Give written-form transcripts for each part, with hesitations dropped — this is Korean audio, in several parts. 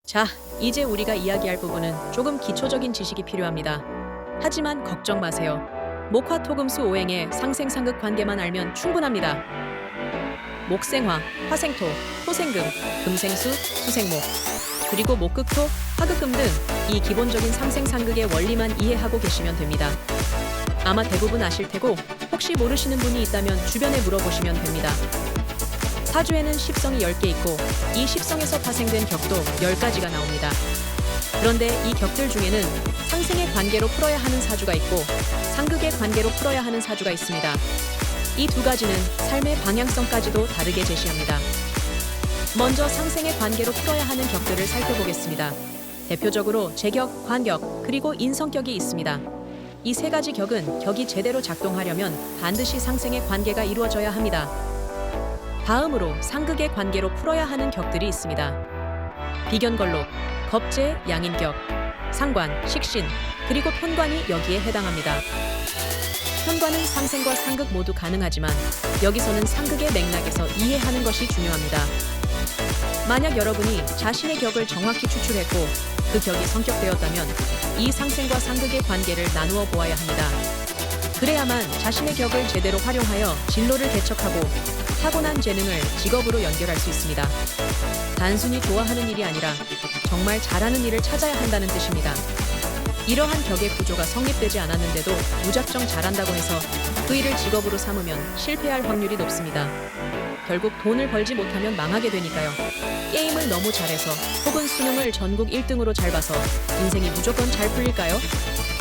자, 이제 우리가 이야기할 부분은 조금 기초적인 지식이 필요합니다. 하지만 걱정 마세요. 목화토금수 오행의 상생상극 관계만 알면 충분합니다. 목생화, 화생토, 토생금, 금생수, 수생목, 그리고 목극토, 화극금 등 이 기본적인 상생상극의 원리만 이해하고 계시면 됩니다. 아마 대부분 아실 테고 혹시 모르시는 분이 있다면 주변에 물어보시면 됩니다. 사주에는 십성이 10개 있고 이 십성에서 파생된 격도 10가지가 나옵니다. 그런데 이 격들 중에는 상생의 관계로 풀어야 하는 사주가 있고 상극의 관계로 풀어야 하는 사주가 있습니다. 이 두 가지는 삶의 방향성까지도 다르게 제시합니다. 먼저 상생의 관계로 풀어야 하는 격들을 살펴보겠습니다. 대표적으로 재격, 관격, 그리고 인성격이 있습니다. 이 세 가지 격은 격이 제대로 작동하려면 반드시 상생의 관계가 이루어져야 합니다. 다음으로 상극의 관계로 풀어야 하는 격들이 있습니다. 비견걸록, 겁재, 양인격, 상관, 식신, 그리고 편관이 여기에 해당합니다. 편관은 상생과 상극 모두 가능하지만 여기서는 상극의 맥락에서 이해하는 것이 중요합니다. 만약 여러분이 자신의 격을 정확히 추출했고 그 격이 성격되었다면 이 상생과 상극의 관계를 나누어 보아야 합니다. 그래야만 자신의 격을 제대로 활용하여 진로를 개척하고 타고난 재능을 직업으로 연결할 수 있습니다. 단순히 좋아하는 일이 아니라 정말 잘하는 일을 찾아야 한다는 뜻입니다. 이러한 격의 구조가 성립되지 않았는데도 무작정 잘한다고 해서 그 일을 직업으로 삼으면 실패할 확률이 높습니다. 결국 돈을 벌지 못하면 망하게 되니까요. 게임을 너무 잘해서 혹은 수능을 전국 1등으로 잘 봐서 인생이 무조건 잘 풀릴까요?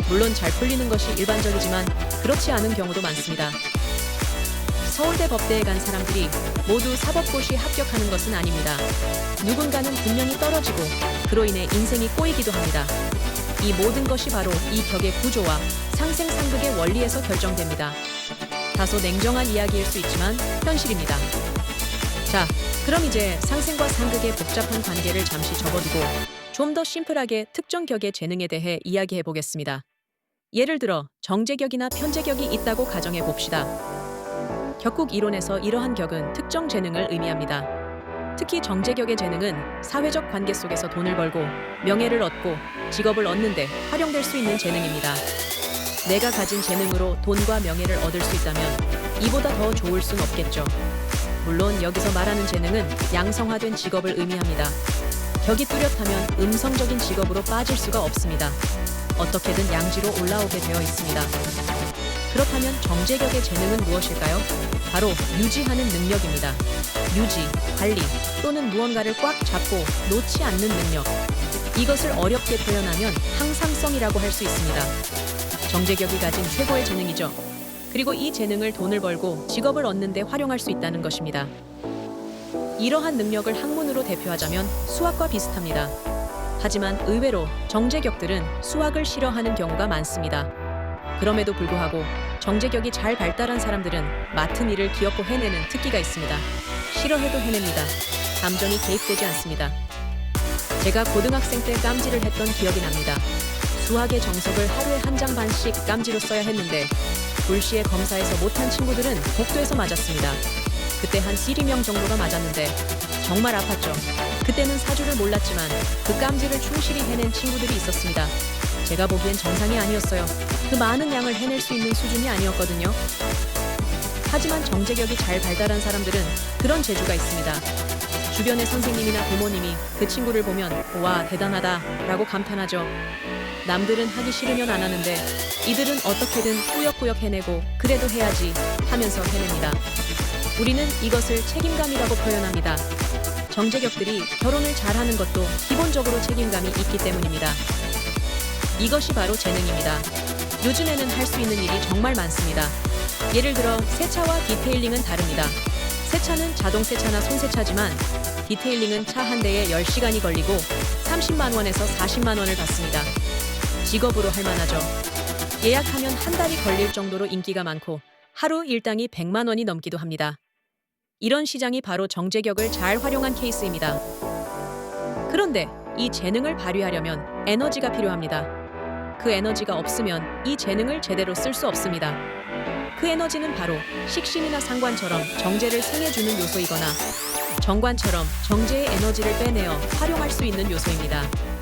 물론 잘 풀리는 것이 일반적이지만 그렇지 않은 경우도 많습니다. 서울대 법대에 간 사람들이 모두 사법고시 합격하는 것은 아닙니다. 누군가는 분명히 떨어지고 그로 인해 인생이 꼬이기도 합니다. 이 모든 것이 바로 이 격의 구조와 상생상극의 원리에서 결정됩니다. 다소 냉정한 이야기일 수 있지만 현실입니다. 자, 그럼 이제 상생과 상극의 복잡한 관계를 잠시 접어두고 좀 더 심플하게 특정 격의 재능에 대해 이야기해 보겠습니다. 예를 들어 정제격이나 편제격이 있다고 가정해 봅시다. 격국 이론에서 이러한 격은 특정 재능을 의미합니다. 특히 정제격의 재능은 사회적 관계 속에서 돈을 벌고 명예를 얻고 직업을 얻는데 활용될 수 있는 재능입니다. 내가 가진 재능으로 돈과 명예를 얻을 수 있다면 이보다 더 좋을 순 없겠죠. 물론 여기서 말하는 재능은 양성화된 직업을 의미합니다. 격이 뚜렷하면 음성적인 직업으로 빠질 수가 없습니다. 어떻게든 양지로 올라오게 되어 있습니다. 그렇다면 정제격의 재능은 무엇일까요? 바로 유지하는 능력입니다. 유지, 관리 또는 무언가를 꽉 잡고 놓지 않는 능력. 이것을 어렵게 표현하면 항상성이라고 할 수 있습니다. 정제격이 가진 최고의 재능이죠. 그리고 이 재능을 돈을 벌고 직업을 얻는 데 활용할 수 있다는 것입니다. 이러한 능력을 학문으로 대표하자면 수학과 비슷합니다. 하지만 의외로 정제격들은 수학을 싫어하는 경우가 많습니다. 그럼에도 불구하고 정제격이 잘 발달한 사람들은 맡은 일을 귀엽고 해내는 특기가 있습니다. 싫어해도 해냅니다. 감정이 개입되지 않습니다. 제가 고등학생 때 깜지를 했던 기억이 납니다. 수학의 정석을 하루에 한 장 반씩 깜지로 써야 했는데 불시에 검사에서 못한 친구들은 복도에서 맞았습니다. 그때 한 12명 정도가 맞았는데 정말 아팠죠. 그때는 사주를 몰랐지만 그 깜지를 충실히 해낸 친구들이 있었습니다. 제가 보기엔 정상이 아니었어요. 그 많은 양을 해낼 수 있는 수준이 아니었거든요. 하지만 정제격이 잘 발달한 사람들은 그런 재주가 있습니다. 주변의 선생님이나 부모님이 그 친구를 보면 와 대단하다 라고 감탄하죠. 남들은 하기 싫으면 안 하는데 이들은 어떻게든 꾸역꾸역 해내고 그래도 해야지 하면서 해냅니다. 우리는 이것을 책임감이라고 표현합니다. 정제격들이 결혼을 잘하는 것도 기본적으로 책임감이 있기 때문입니다. 이것이 바로 재능입니다. 요즘에는 할 수 있는 일이 정말 많습니다. 예를 들어 세차와 디테일링은 다릅니다. 세차는 자동 세차나 손세차지만 디테일링은 차 한 대에 10시간이 걸리고 30만 원에서 40만 원을 받습니다. 직업으로 할 만하죠. 예약하면 한 달이 걸릴 정도로 인기가 많고 하루 일당이 100만 원이 넘기도 합니다. 이런 시장이 바로 정제격을 잘 활용한 케이스입니다. 그런데 이 재능을 발휘하려면 에너지가 필요합니다. 그 에너지가 없으면 이 재능을 제대로 쓸 수 없습니다. 그 에너지는 바로 식신이나 상관처럼 정제를 생해주는 요소이거나 정관처럼 정제의 에너지를 빼내어 활용할 수 있는 요소입니다.